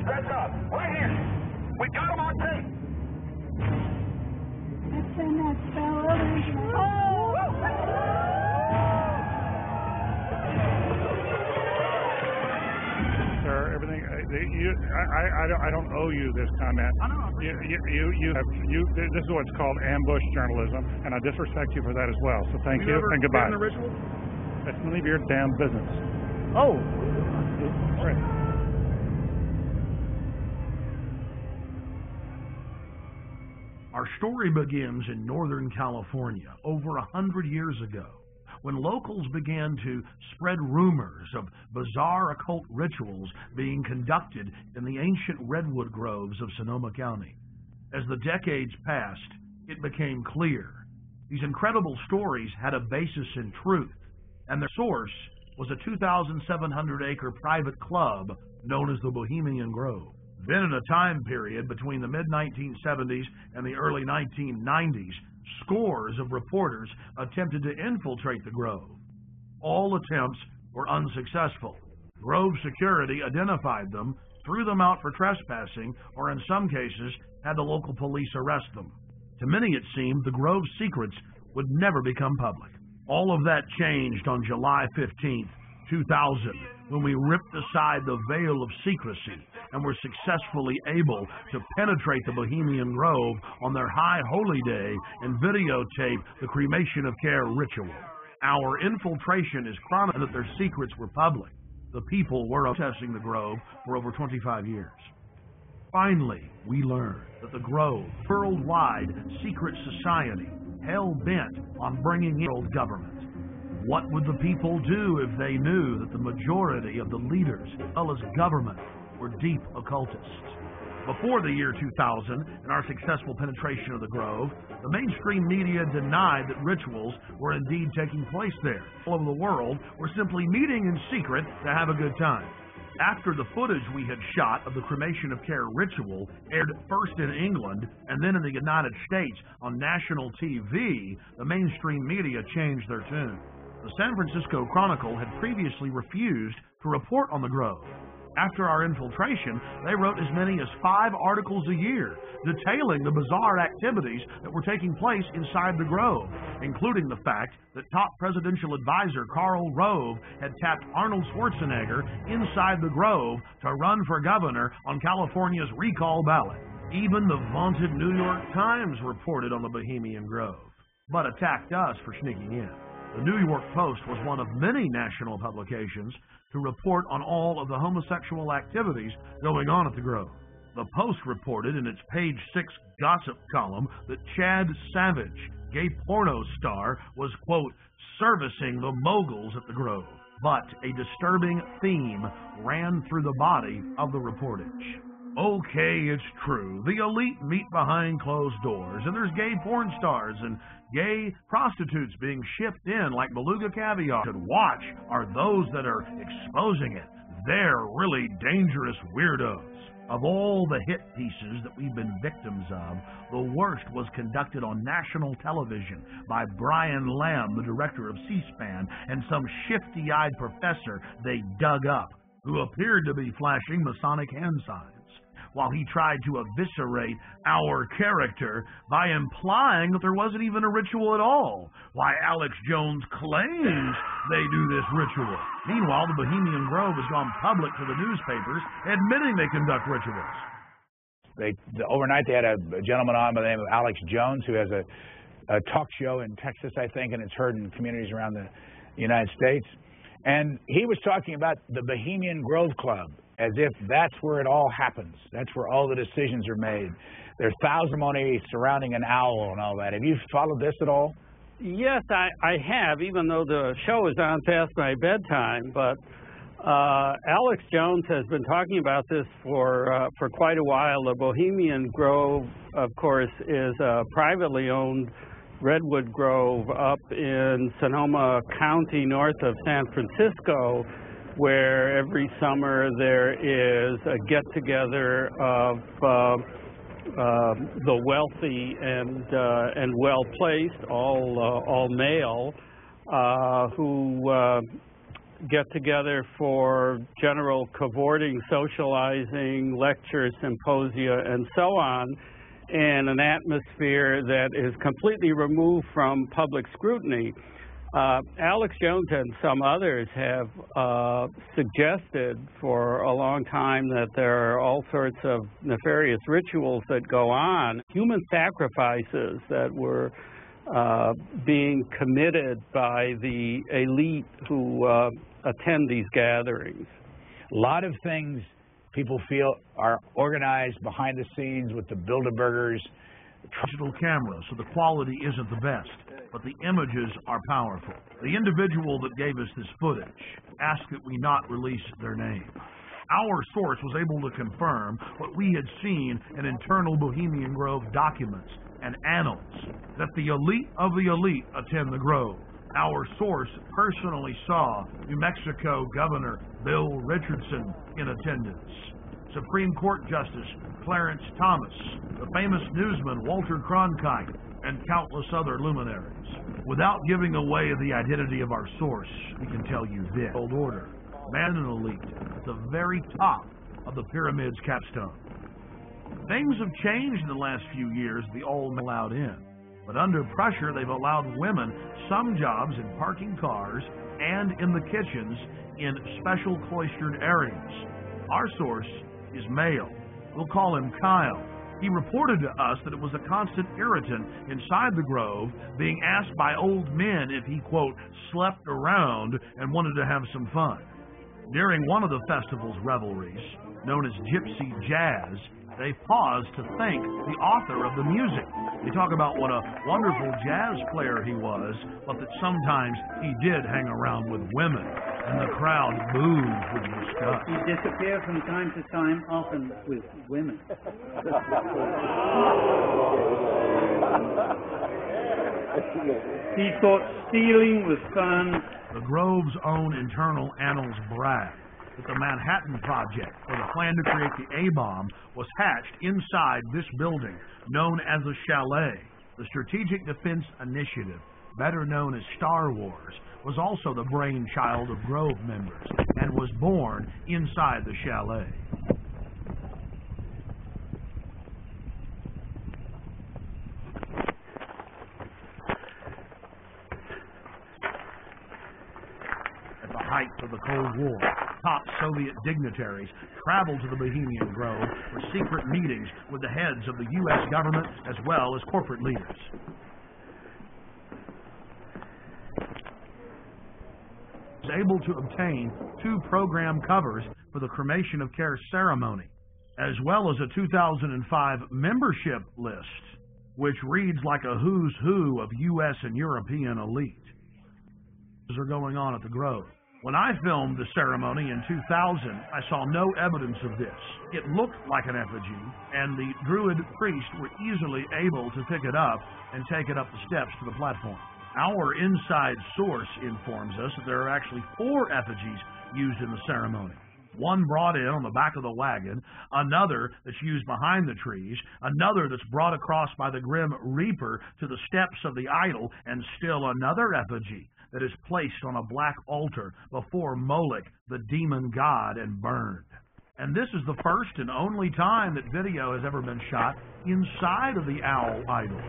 Stretch up. Right here. We got him on tape. Sir, everything. I don't owe you this comment. This is what's called ambush journalism, and I disrespect you for that as well. So thank you and goodbye. In the ritual? That's none of your damn business. Oh. Right. Our story begins in Northern California over 100 years ago, when locals began to spread rumors of bizarre occult rituals being conducted in the ancient redwood groves of Sonoma County. As the decades passed, it became clear these incredible stories had a basis in truth, and their source was a 2,700-acre private club known as the Bohemian Grove. Then in a time period between the mid-1970s and the early 1990s, scores of reporters attempted to infiltrate the Grove. All attempts were unsuccessful. Grove security identified them, threw them out for trespassing, or in some cases had the local police arrest them. To many it seemed the Grove's secrets would never become public. All of that changed on July 15th, 2000, when we ripped aside the veil of secrecy and were successfully able to penetrate the Bohemian Grove on their high holy day and videotape the cremation of care ritual. Our infiltration is chronicled that their secrets were public. The people were testing the Grove for over 25 years. Finally, we learned that the Grove, worldwide secret society, hell-bent on bringing in world government. What would the people do if they knew that the majority of the leaders, as well as government, were deep occultists? Before the year 2000 and our successful penetration of the Grove, the mainstream media denied that rituals were indeed taking place there. All over the world were simply meeting in secret to have a good time. After the footage we had shot of the cremation of care ritual aired first in England and then in the United States on national TV, the mainstream media changed their tune. The San Francisco Chronicle had previously refused to report on the Grove. After our infiltration, they wrote as many as 5 articles a year detailing the bizarre activities that were taking place inside the Grove, including the fact that top presidential advisor Karl Rove had tapped Arnold Schwarzenegger inside the Grove to run for governor on California's recall ballot. Even the vaunted New York Times reported on the Bohemian Grove, but attacked us for sneaking in. The New York Post was one of many national publications to report on all of the homosexual activities going on at the Grove. The Post reported in its page 6 gossip column that Chad Savage, gay porno star, was, quote, servicing the moguls at the Grove. But a disturbing theme ran through the body of the reportage. Okay, it's true. The elite meet behind closed doors, and there's gay porn stars and gay prostitutes being shipped in like beluga caviar. Should watch are those that are exposing it. They're really dangerous weirdos. Of all the hit pieces that we've been victims of, the worst was conducted on national television by Brian Lamb, the director of C-SPAN, and some shifty-eyed professor they dug up, who appeared to be flashing Masonic hand signs, while he tried to eviscerate our character by implying that there wasn't even a ritual at all. Why, Alex Jones claims they do this ritual. Meanwhile, the Bohemian Grove has gone public to the newspapers, admitting they conduct rituals. Overnight they had a gentleman on by the name of Alex Jones, who has a talk show in Texas, I think, and it's heard in communities around the United States. And he was talking about the Bohemian Grove Club, as if that's where it all happens. That's where all the decisions are made. There's testimony surrounding an owl and all that. Have you followed this at all? Yes, I have, even though the show is on past my bedtime. But Alex Jones has been talking about this for quite a while. The Bohemian Grove, of course, is a privately owned redwood grove up in Sonoma County, north of San Francisco, where every summer there is a get-together of the wealthy and well-placed, all male, who get together for general cavorting, socializing, lectures, symposia, and so on, in an atmosphere that is completely removed from public scrutiny. Alex Jones and some others have suggested for a long time that there are all sorts of nefarious rituals that go on, human sacrifices that were being committed by the elite who attend these gatherings. A lot of things people feel are organized behind the scenes with the Bilderbergers. Digital cameras, so the quality isn't the best, but the images are powerful. The individual that gave us this footage asked that we not release their name. Our source was able to confirm what we had seen in internal Bohemian Grove documents and annals, that the elite of the elite attend the Grove. Our source personally saw New Mexico Governor Bill Richardson in attendance, Supreme Court Justice Clarence Thomas, the famous newsman Walter Cronkite, and countless other luminaries. Without giving away the identity of our source, we can tell you this: old order, man and elite, at the very top of the pyramid's capstone. Things have changed in the last few years. The all allowed in, but under pressure, they've allowed women some jobs in parking cars and in the kitchens in special cloistered areas. Our source is male. We'll call him Kyle. He reported to us that it was a constant irritant inside the Grove, being asked by old men if he, quote, slept around and wanted to have some fun. During one of the festival's revelries, known as Gypsy Jazz, they paused to thank the author of the music. They talk about what a wonderful jazz player he was, but that sometimes he did hang around with women, and the crowd booed with disgust. He disappeared from time to time, often with women. He thought stealing was fun. The Grove's own internal annals brag that the Manhattan Project, or the plan to create the A-bomb, was hatched inside this building, known as the Chalet. The Strategic Defense Initiative, better known as Star Wars, was also the brainchild of Grove members and was born inside the Chalet. At the height of the Cold War, top Soviet dignitaries traveled to the Bohemian Grove for secret meetings with the heads of the U.S. government as well as corporate leaders. Was able to obtain 2 program covers for the cremation of care ceremony, as well as a 2005 membership list, which reads like a who's who of U.S. and European elite. Are going on at the Grove. When I filmed the ceremony in 2000, I saw no evidence of this. It looked like an effigy, and the Druid priests were easily able to pick it up and take it up the steps to the platform. Our inside source informs us that there are actually 4 effigies used in the ceremony. One brought in on the back of the wagon, another that's used behind the trees, another that's brought across by the Grim Reaper to the steps of the idol, and still another effigy that is placed on a black altar before Moloch, the demon god, and burned. And this is the first and only time that video has ever been shot inside of the owl idol.